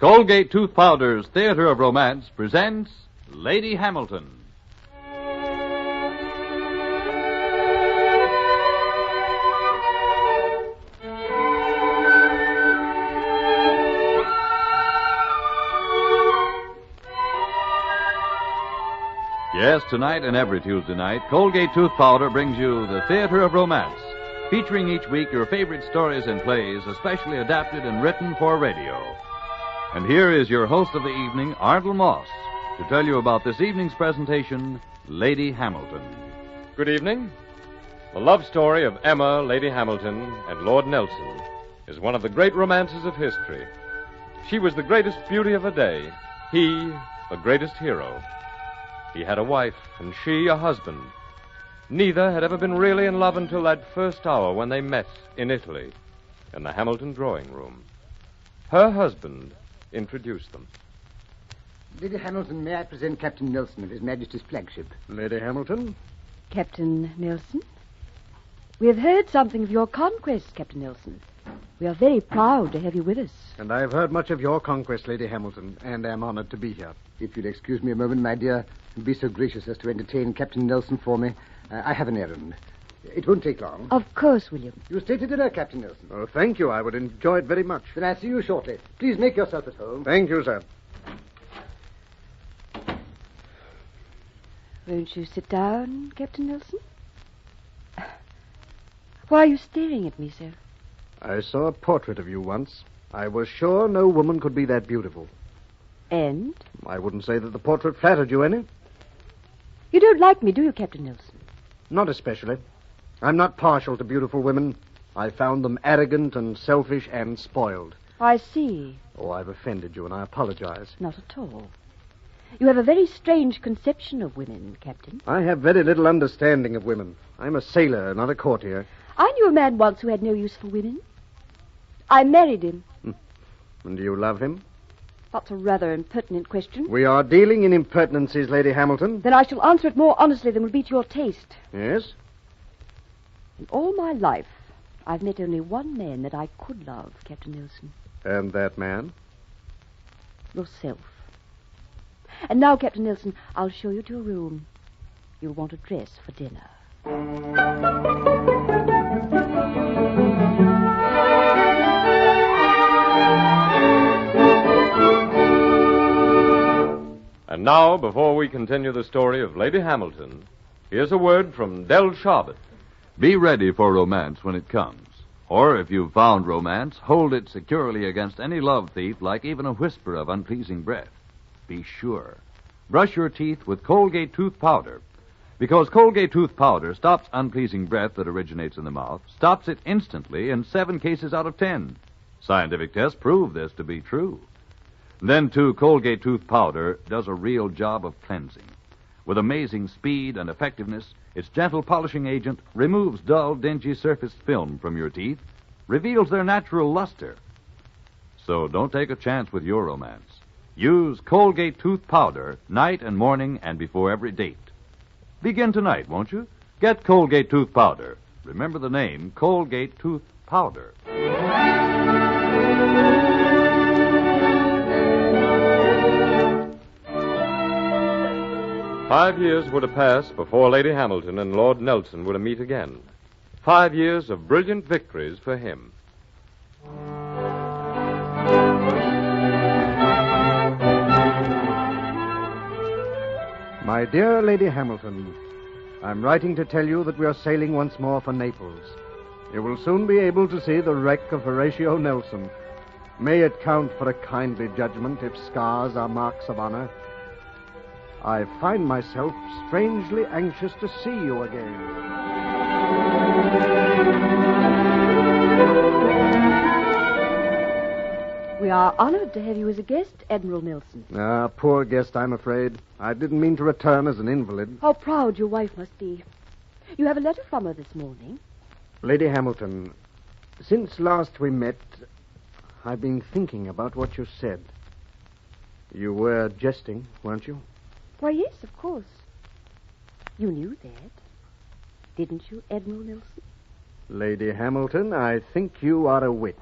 Colgate Tooth Powder's Theater of Romance presents Lady Hamilton. Yes, tonight and every Tuesday night, Colgate Tooth Powder brings you the Theater of Romance, featuring each week your favorite stories and plays, especially adapted and written for radio. And here is your host of the evening, Ardell Moss, to tell you about this evening's presentation, Lady Hamilton. Good evening. The love story of Emma, Lady Hamilton, and Lord Nelson is one of the great romances of history. She was the greatest beauty of her day, he the greatest hero. He had a wife, and she a husband. Neither had ever been really in love until that first hour when they met in Italy, in the Hamilton drawing room. Her husband introduced them. Lady Hamilton, may I present Captain Nelson of His Majesty's flagship? Lady Hamilton? Captain Nelson? We have heard something of your conquest, Captain Nelson. We are very proud to have you with us. And I have heard much of your conquest, Lady Hamilton, and am honored to be here. If you'll excuse me a moment, my dear, and be so gracious as to entertain Captain Nelson for me. I have an errand. It won't take long. Of course, William. You stay to dinner, Captain Nelson. Oh, thank you. I would enjoy it very much. Then I'll see you shortly. Please make yourself at home. Thank you, sir. Won't you sit down, Captain Nelson? Why are you staring at me, sir? I saw a portrait of you once. I was sure no woman could be that beautiful. And? I wouldn't say that the portrait flattered you any. You don't like me, do you, Captain Nelson? Not especially. I'm not partial to beautiful women. I found them arrogant and selfish and spoiled. I see. Oh, I've offended you, and I apologize. Not at all. You have a very strange conception of women, Captain. I have very little understanding of women. I'm a sailor, not a courtier. I knew a man once who had no use for women. I married him. And do you love him? That's a rather impertinent question. We are dealing in impertinences, Lady Hamilton. Then I shall answer it more honestly than will be to your taste. Yes? In all my life, I've met only one man that I could love, Captain Nelson. And that man? Yourself. And now, Captain Nelson, I'll show you to your room. You'll want to dress for dinner. And now, before we continue the story of Lady Hamilton, here's a word from Del Charbet. Be ready for romance when it comes. Or if you've found romance, hold it securely against any love thief, like even a whisper of unpleasing breath. Be sure. Brush your teeth with Colgate Tooth Powder. Because Colgate Tooth Powder stops unpleasing breath that originates in the mouth, stops it instantly in 7 cases out of 10. Scientific tests prove this to be true. Then, too, Colgate Tooth Powder does a real job of cleansing. With amazing speed and effectiveness, its gentle polishing agent removes dull, dingy surface film from your teeth, reveals their natural luster. So don't take a chance with your romance. Use Colgate Tooth Powder night and morning and before every date. Begin tonight, won't you? Get Colgate Tooth Powder. Remember the name, Colgate Tooth Powder. 5 years were to pass before Lady Hamilton and Lord Nelson were to meet again. 5 years of brilliant victories for him. My dear Lady Hamilton, I'm writing to tell you that we are sailing once more for Naples. You will soon be able to see the wreck of Horatio Nelson. May it count for a kindly judgment if scars are marks of honor. I find myself strangely anxious to see you again. We are honored to have you as a guest, Admiral Nelson. Ah, poor guest, I'm afraid. I didn't mean to return as an invalid. How proud your wife must be. You have a letter from her this morning. Lady Hamilton, since last we met, I've been thinking about what you said. You were jesting, weren't you? Why, yes, of course. You knew that, didn't you, Admiral Nelson? Lady Hamilton, I think you are a witch.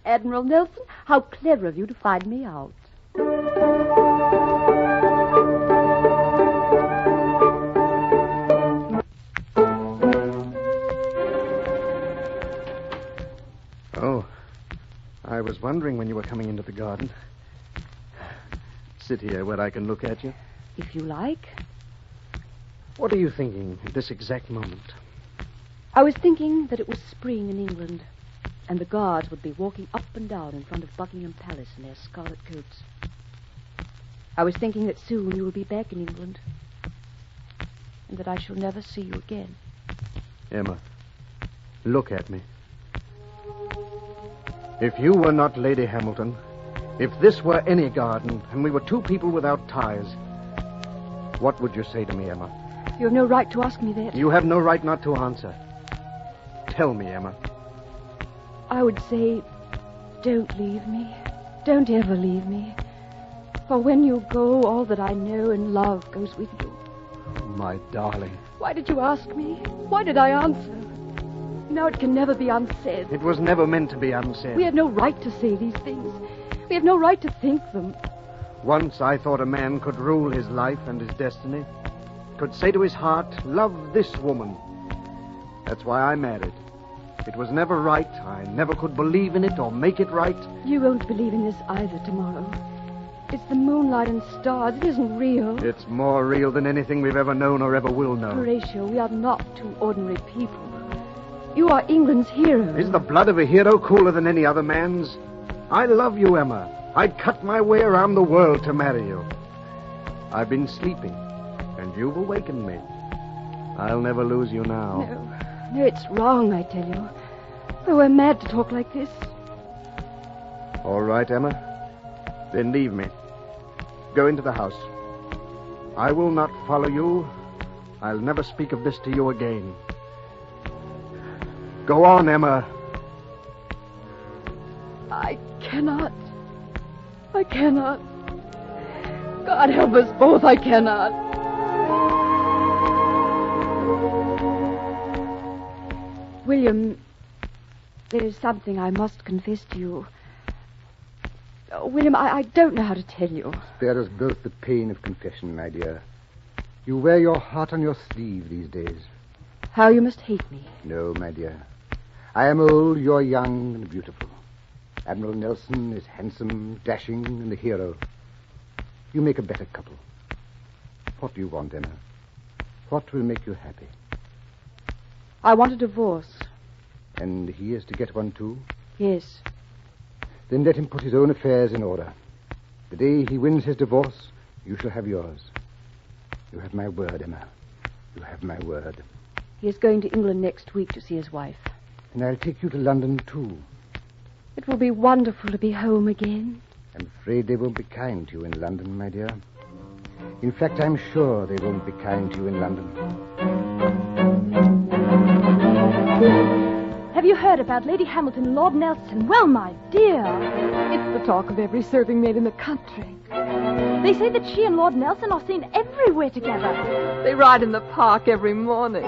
Admiral Nelson, How clever of you to find me out. Oh, I was wondering when you were coming into the garden. Sit here where I can look at you. If you like. What are you thinking at this exact moment? I was thinking that it was spring in England, and the guards would be walking up and down in front of Buckingham Palace in their scarlet coats. I was thinking that soon you will be back in England, and that I shall never see you again. Emma, look at me. If you were not Lady Hamilton, if this were any garden, and we were two people without ties, what would you say to me, Emma? You have no right to ask me that. You have no right not to answer. Tell me, Emma. I would say, don't leave me. Don't ever leave me. For when you go, all that I know and love goes with you. My darling. Why did you ask me? Why did I answer? Now it can never be unsaid. It was never meant to be unsaid. We have no right to say these things. We have no right to think them. Once I thought a man could rule his life and his destiny. Could say to his heart, love this woman. That's why I married. It was never right. I never could believe in it or make it right. You won't believe in this either tomorrow. It's the moonlight and stars. It isn't real. It's more real than anything we've ever known or ever will know. Horatio, we are not two ordinary people. You are England's hero. Is the blood of a hero cooler than any other man's? I love you, Emma. I'd cut my way around the world to marry you. I've been sleeping, and you've awakened me. I'll never lose you now. No, it's wrong, I tell you. Oh, we're mad to talk like this. All right, Emma. Then leave me. Go into the house. I will not follow you. I'll never speak of this to you again. Go on, Emma. I cannot. I cannot. God help us both, I cannot. William, there is something I must confess to you. William, I don't know how to tell you. Spare us both the pain of confession, my dear. You wear your heart on your sleeve these days. How you must hate me. No, my dear. I am old, you're young and beautiful. Admiral Nelson is handsome, dashing, and a hero. You make a better couple. What do you want, Emma? What will make you happy? I want a divorce. And he is to get one, too? Yes. Then let him put his own affairs in order. The day he wins his divorce, you shall have yours. You have my word, Emma. You have my word. He is going to England next week to see his wife. And I'll take you to London, too. It will be wonderful to be home again. I'm afraid they won't be kind to you in London, my dear. In fact, I'm sure they won't be kind to you in London. Have you heard about Lady Hamilton and Lord Nelson? Well, my dear, it's the talk of every serving maid in the country. They say that she and Lord Nelson are seen everywhere together. They ride in the park every morning.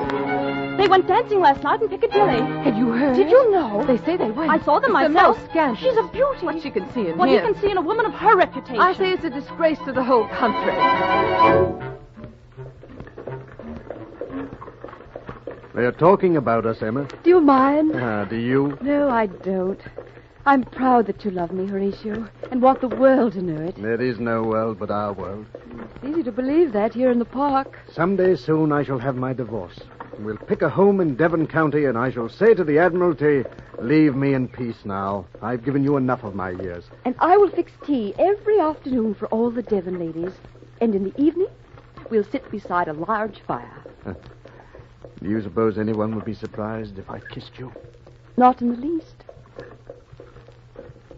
They went dancing last night in Piccadilly. Have you heard? Did you know? They say they went. I saw them It's myself. The most scandalous. She's a beauty. What she can see in what him. you can see in a woman of her reputation. I say it's a disgrace to the whole country. They're talking about us, Emma. Do you mind? Do you? No, I don't. I'm proud that you love me, Horatio, and want the world to know it. There is no world but our world. It's easy to believe that here in the park. Someday soon I shall have my divorce. We'll pick a home in Devon County, and I shall say to the Admiralty, leave me in peace now. I've given you enough of my years. And I will fix tea every afternoon for all the Devon ladies. And in the evening, we'll sit beside a large fire. Do you suppose anyone would be surprised if I kissed you? Not in the least.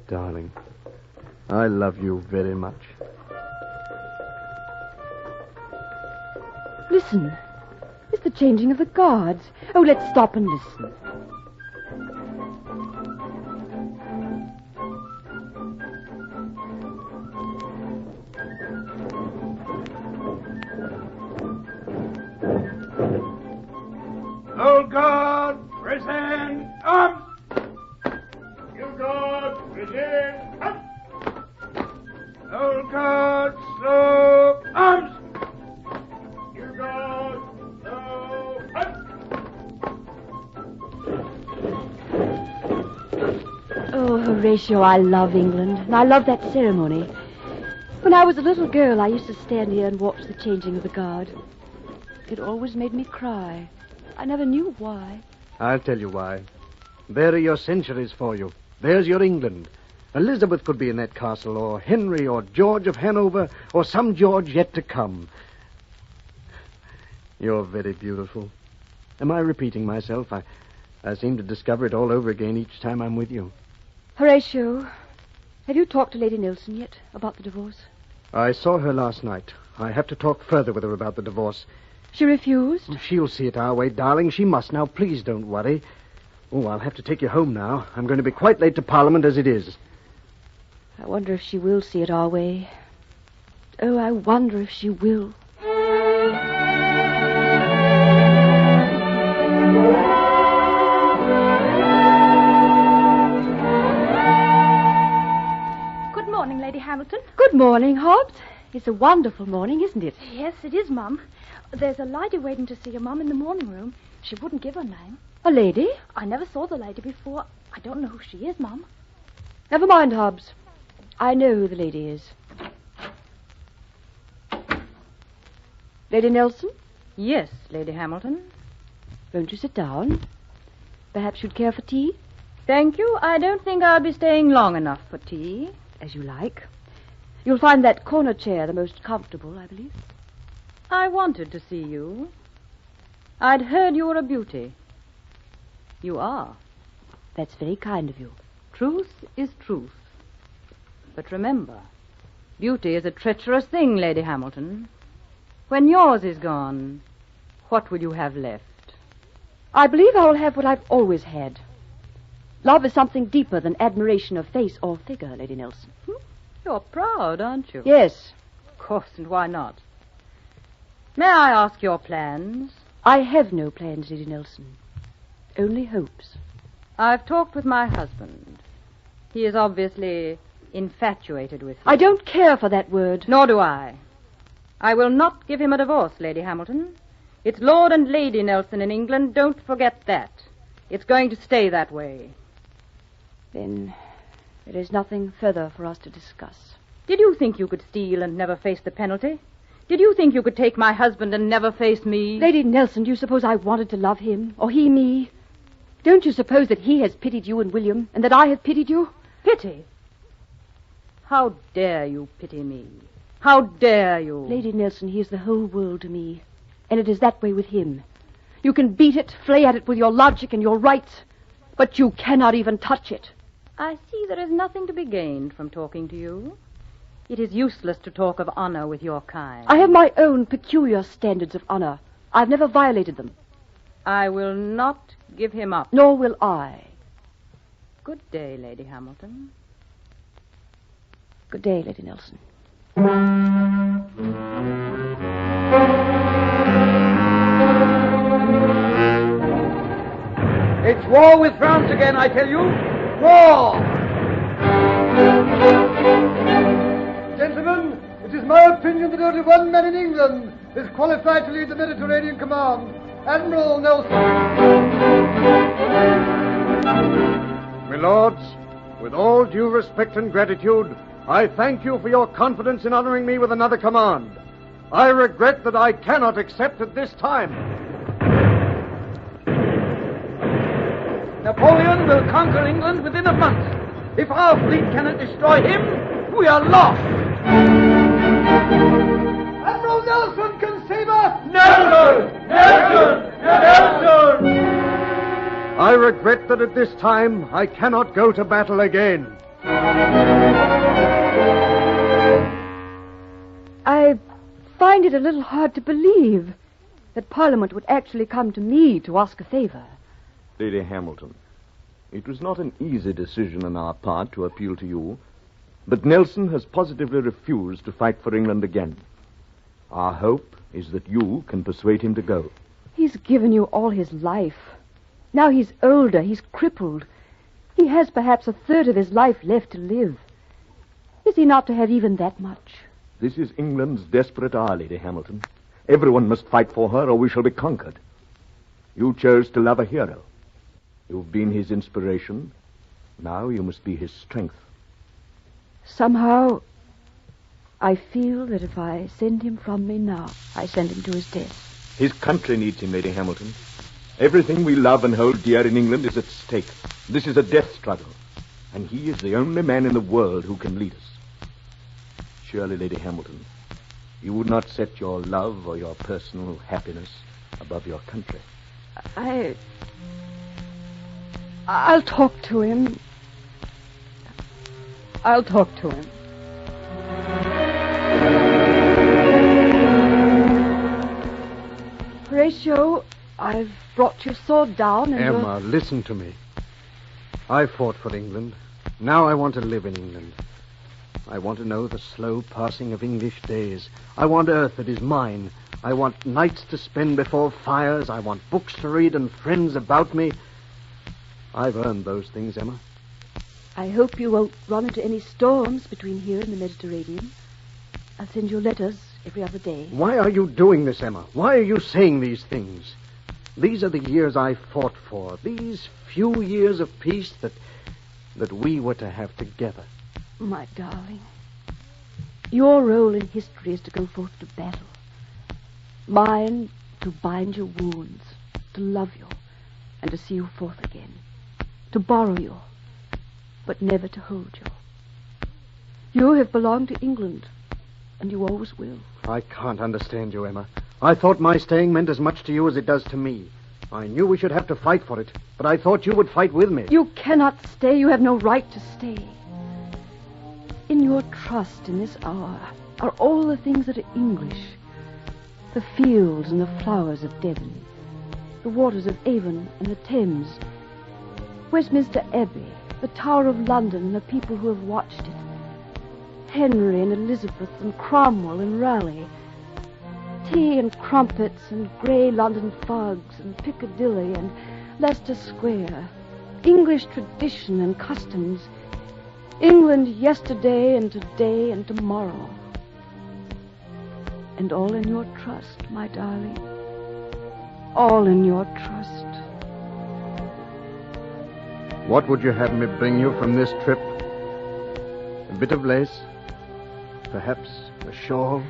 Darling, I love you very much. Listen. It's the changing of the guards. Oh, let's stop and listen. Old guard, present arms. You guard, present arms. guard, slow, arms! You guard, slow, Oh, Horatio, I love England, and I love that ceremony. When I was a little girl, I used to stand here and watch the changing of the guard. It always made me cry. I never knew why. I'll tell you why. There are your centuries for you. There's your England. Elizabeth could be in that castle, or Henry, or George of Hanover, or some George yet to come. You're very beautiful. Am I repeating myself? I seem to discover it all over again each time I'm with you. Horatio, have you talked to Lady Nelson yet about the divorce? I saw her last night. I have to talk further with her about the divorce. She refused? She'll see it our way, darling. She must now. Please don't worry. Oh, I'll have to take you home now. I'm going to be quite late to Parliament as it is. I wonder if she will see it our way. Oh, I wonder if she will. Good morning, Lady Hamilton. Good morning, Hobbs. It's a wonderful morning, isn't it? Yes, it is, Mum. There's a lady waiting to see your Mum in the morning room. She wouldn't give her name. A lady? I never saw the lady before. I don't know who she is, Mum. Never mind, Hobbs. I know who the lady is. Lady Nelson? Yes, Lady Hamilton. Won't you sit down? Perhaps you'd care for tea? Thank you. I don't think I'll be staying long enough for tea. As you like. You'll find that corner chair the most comfortable, I believe. I wanted to see you. I'd heard you were a beauty. You are. That's very kind of you. Truth is truth. But remember, beauty is a treacherous thing, Lady Hamilton. When yours is gone, what will you have left? I believe I will have what I've always had. Love is something deeper than admiration of face or figure, Lady Nelson. You're proud, aren't you? Yes. Of course, and why not? May I ask your plans? I have no plans, Lady Nelson. Only hopes. I've talked with my husband. He is obviously infatuated with you. I don't care for that word. Nor do I. I will not give him a divorce, Lady Hamilton. It's Lord and Lady Nelson in England. Don't forget that. It's going to stay that way. Then there is nothing further for us to discuss. Did you think you could steal and never face the penalty? Did you think you could take my husband and never face me? Lady Nelson, do you suppose I wanted to love him, or he me? Don't you suppose that he has pitied you and William, and that I have pitied you? Pity? How dare you pity me? How dare you? Lady Nelson, he is the whole world to me, and it is that way with him. You can beat it, flay at it with your logic and your rights, but you cannot even touch it. I see there is nothing to be gained from talking to you. It is useless to talk of honor with your kind. I have my own peculiar standards of honor. I've never violated them. I will not give him up. Nor will I. Good day, Lady Hamilton. Good day, Lady Nelson. It's war with France again, I tell you. War! Gentlemen, it is my opinion that only one man in England is qualified to lead the Mediterranean Command, Admiral Nelson. My lords, with all due respect and gratitude, I thank you for your confidence in honoring me with another command. I regret that I cannot accept at this time. Napoleon will conquer England within a month. If our fleet cannot destroy him, we are lost. Admiral Nelson can save us! Nelson! Nelson! Nelson! I regret that at this time I cannot go to battle again. I find it a little hard to believe that Parliament would actually come to me to ask a favor. Lady Hamilton, it was not an easy decision on our part to appeal to you, but Nelson has positively refused to fight for England again. Our hope is that you can persuade him to go. He's given you all his life. Now he's older, he's crippled. He has perhaps a third of his life left to live. Is he not to have even that much? This is England's desperate hour, Lady Hamilton. Everyone must fight for her, or we shall be conquered. You chose to love a hero. You've been his inspiration. Now you must be his strength. Somehow, I feel that if I send him from me now, I send him to his death. His country needs him, Lady Hamilton. Everything we love and hold dear in England is at stake. This is a death struggle, and he is the only man in the world who can lead us. Surely, Lady Hamilton, you would not set your love or your personal happiness above your country. I'll talk to him. I'll talk to him. Horatio, I've brought your sword down and Emma, listen to me. I fought for England. Now I want to live in England. I want to know the slow passing of English days. I want earth that is mine. I want nights to spend before fires. I want books to read and friends about me. I've earned those things, Emma. I hope you won't run into any storms between here and the Mediterranean. I'll send you letters every other day. Why are you doing this, Emma? Why are you saying these things? These are the years I fought for. These few years of peace that we were to have together. My darling, your role in history is to go forth to battle. Mine, to bind your wounds, to love you, and to see you forth again. To borrow you, but never to hold you. You have belonged to England, and you always will. I can't understand you, Emma. I thought my staying meant as much to you as it does to me. I knew we should have to fight for it, but I thought you would fight with me. You cannot stay. You have no right to stay. In your trust in this hour are all the things that are English. The fields and the flowers of Devon, the waters of Avon and the Thames, Westminster Abbey, the Tower of London and the people who have watched it, Henry and Elizabeth and Cromwell and Raleigh, tea and crumpets and grey London fogs and Piccadilly and Leicester Square, English tradition and customs, England yesterday and today and tomorrow. And all in your trust, my darling. All in your trust. What would you have me bring you from this trip? A bit of lace? Perhaps a shawl?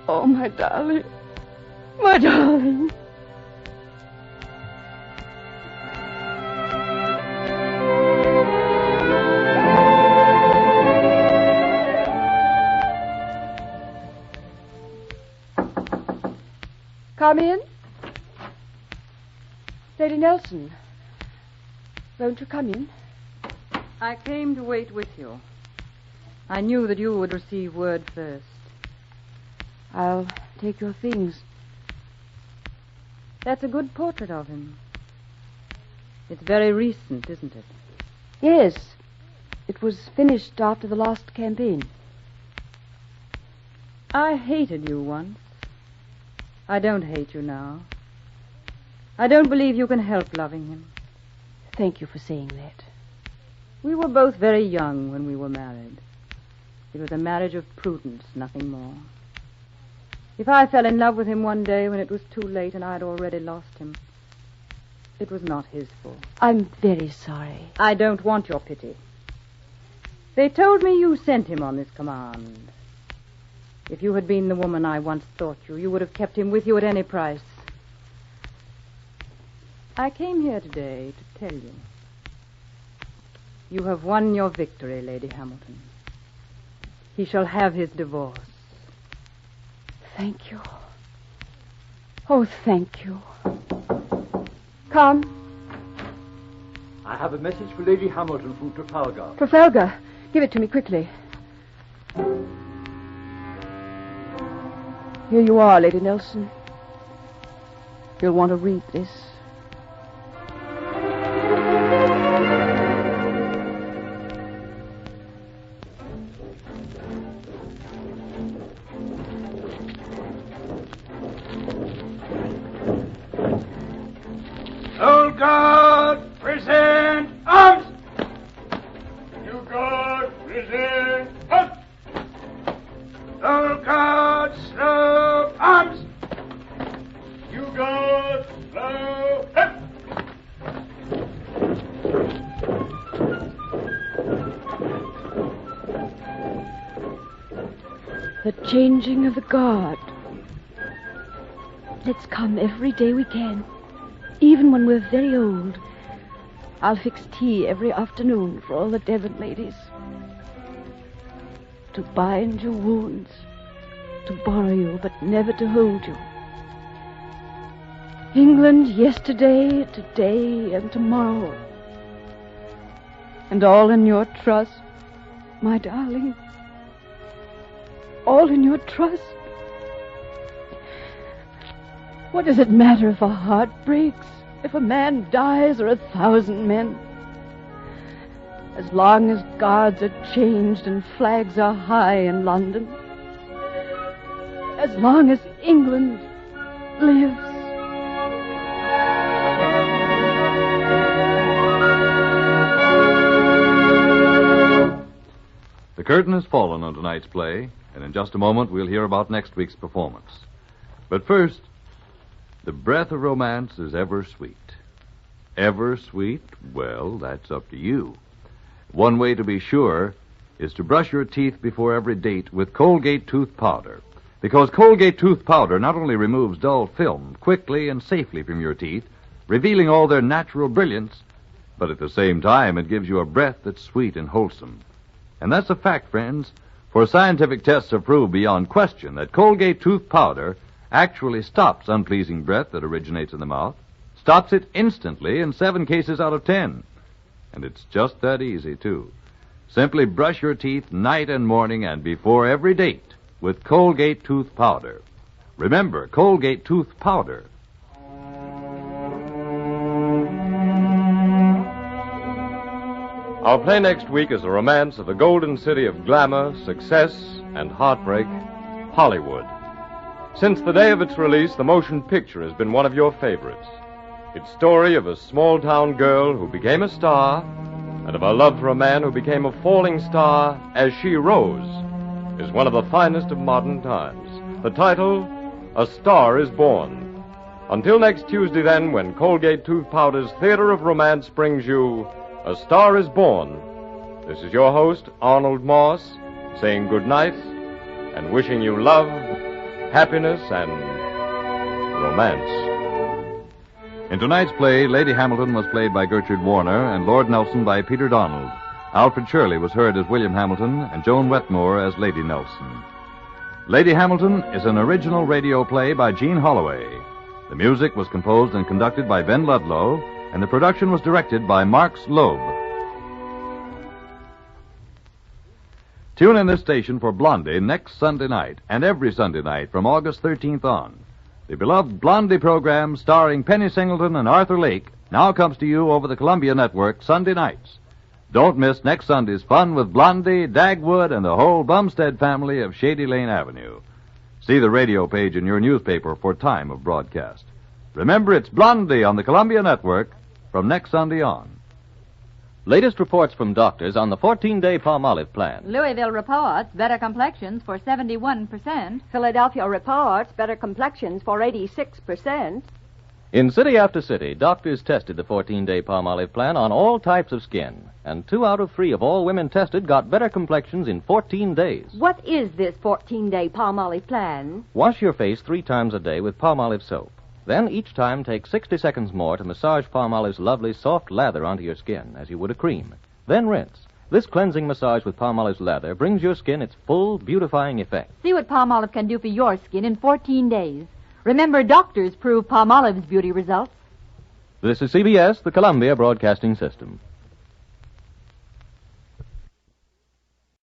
Oh, my darling. My darling. Come in. Lady Nelson, won't you come in? I came to wait with you. I knew that you would receive word first. I'll take your things. That's a good portrait of him. It's very recent, isn't it? Yes. It was finished after the last campaign. I hated you once. I don't hate you now. I don't believe you can help loving him. Thank you for saying that. We were both very young when we were married. It was a marriage of prudence, nothing more. If I fell in love with him one day when it was too late and I had already lost him, it was not his fault. I'm very sorry. I don't want your pity. They told me you sent him on this command. If you had been the woman I once thought you, you would have kept him with you at any price. I came here today to tell you. You have won your victory, Lady Hamilton. He shall have his divorce. Thank you. Oh, thank you. Come. I have a message for Lady Hamilton from Trafalgar. Trafalgar, give it to me quickly. Here you are, Lady Nelson. You'll want to read this. Old guard, present arms! New guard, present arms! the changing of the guard. Let's come every day we can, even when we're very old. I'll fix tea every afternoon for all the Devon ladies. To bind your wounds, to borrow you, but never to hold you. England, yesterday, today, and tomorrow. And all in your trust, my darling. All in your trust. What does it matter if a heart breaks, if a man dies, or 1,000 men? As long as guards are changed and flags are high in London. As long as England lives. The curtain has fallen on tonight's play, and in just a moment we'll hear about next week's performance. But first, the breath of romance is ever sweet. Ever sweet? Well, that's up to you. One way to be sure is to brush your teeth before every date with Colgate tooth powder. Because Colgate tooth powder not only removes dull film quickly and safely from your teeth, revealing all their natural brilliance, but at the same time it gives you a breath that's sweet and wholesome. And that's a fact, friends, for scientific tests have proved beyond question that Colgate tooth powder actually stops unpleasing breath that originates in the mouth, stops it instantly in 7 cases out of 10. And it's just that easy, too. Simply brush your teeth night and morning and before every date with Colgate tooth powder. Remember, Colgate tooth powder. Our play next week is a romance of the golden city of glamour, success, and heartbreak, Hollywood. Since the day of its release, the motion picture has been one of your favorites. Its story of a small-town girl who became a star, and of her love for a man who became a falling star as she rose, is one of the finest of modern times. The title, A Star is Born. Until next Tuesday, then, when Colgate Tooth Powder's Theater of Romance brings you A Star is Born. This is your host, Arnold Moss, saying good night and wishing you love, happiness, and romance. In tonight's play, Lady Hamilton was played by Gertrude Warner and Lord Nelson by Peter Donald. Alfred Shirley was heard as William Hamilton and Joan Wetmore as Lady Nelson. Lady Hamilton is an original radio play by Jean Holloway. The music was composed and conducted by Ben Ludlow, and the production was directed by Marx Loeb. Tune in this station for Blondie next Sunday night and every Sunday night from August 13th on. The beloved Blondie program starring Penny Singleton and Arthur Lake now comes to you over the Columbia Network Sunday nights. Don't miss next Sunday's fun with Blondie, Dagwood, and the whole Bumstead family of Shady Lane Avenue. See the radio page in your newspaper for time of broadcast. Remember, it's Blondie on the Columbia Network from next Sunday on. Latest reports from doctors on the 14-day Palmolive plan. Louisville reports better complexions for 71%. Philadelphia reports better complexions for 86%. In city after city, doctors tested the 14-day Palmolive plan on all types of skin, and 2 out of 3 of all women tested got better complexions in 14 days. What is this 14-day Palmolive plan? Wash your face 3 times a day with Palmolive soap. Then each time take 60 seconds more to massage Palmolive's lovely soft lather onto your skin, as you would a cream. Then rinse. This cleansing massage with Palmolive's lather brings your skin its full beautifying effect. See what Palmolive can do for your skin in 14 days. Remember, doctors prove Palmolive's beauty results. This is CBS, the Columbia Broadcasting System.